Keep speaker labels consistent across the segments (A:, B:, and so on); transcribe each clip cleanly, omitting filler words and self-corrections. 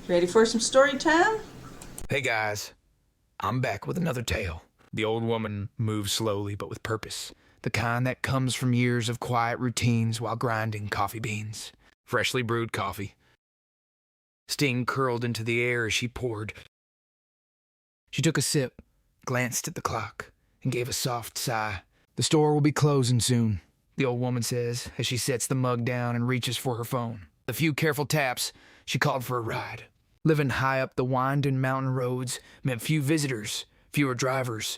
A: Ready for some story time?
B: Hey guys, I'm back with another tale. The old woman moves slowly but with purpose, the kind that comes from years of quiet routines while grinding coffee beans. Freshly brewed coffee. Steam curled into the air as she poured. She took a sip, glanced at the clock, and gave a soft sigh. The store will be closing soon, the old woman says as she sets the mug down and reaches for her phone. With a few careful taps, she called for a ride. Living high up the winding mountain roads meant few visitors, fewer drivers.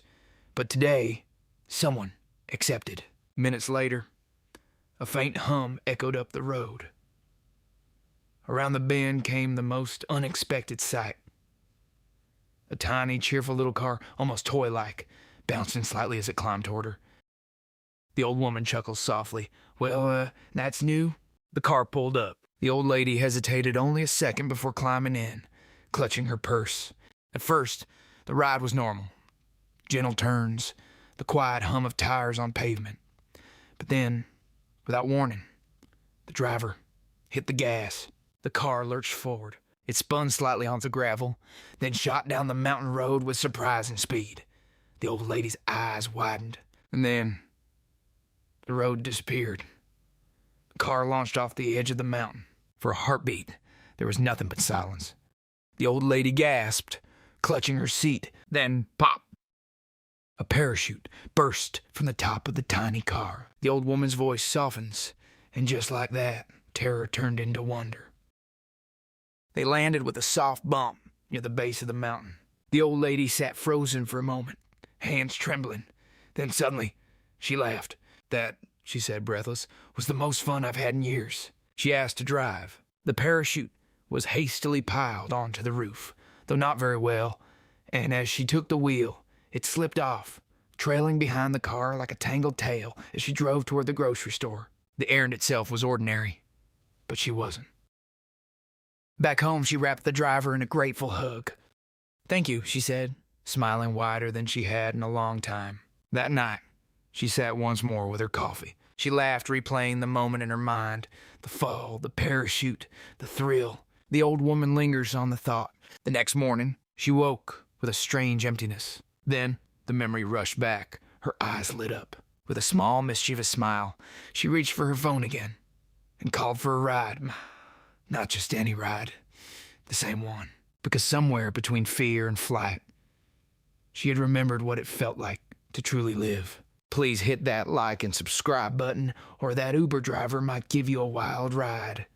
B: But today, someone accepted. Minutes later, a faint hum echoed up the road. Around the bend came the most unexpected sight. A tiny, cheerful little car, almost toy-like, bouncing slightly as it climbed toward her. The old woman chuckles softly. Well, that's new. The car pulled up. The old lady hesitated only a second before climbing in, clutching her purse. At first, the ride was normal. Gentle turns, the quiet hum of tires on pavement. But then, without warning, the driver hit the gas. The car lurched forward. It spun slightly onto gravel, then shot down the mountain road with surprising speed. The old lady's eyes widened, and then the road disappeared. The car launched off the edge of the mountain. For a heartbeat, there was nothing but silence. The old lady gasped, clutching her seat. Then, pop! A parachute burst from the top of the tiny car. The old woman's voice softens, and just like that, terror turned into wonder. They landed with a soft bump near the base of the mountain. The old lady sat frozen for a moment, hands trembling. Then suddenly, she laughed. That, she said breathless, was the most fun I've had in years. She asked to drive. The parachute was hastily piled onto the roof, though not very well, and as she took the wheel, it slipped off, trailing behind the car like a tangled tail as she drove toward the grocery store. The errand itself was ordinary, but she wasn't. Back home, she wrapped the driver in a grateful hug. Thank you, she said, smiling wider than she had in a long time. That night, she sat once more with her coffee. She laughed, replaying the moment in her mind. The fall, the parachute, the thrill. The old woman lingers on the thought. The next morning, she woke with a strange emptiness. Then, the memory rushed back. Her eyes lit up. With a small, mischievous smile, she reached for her phone again and called for a ride. Not just any ride, the same one. Because somewhere between fear and flight, she had remembered what it felt like to truly live. Please hit that like and subscribe button, or that Uber driver might give you a wild ride.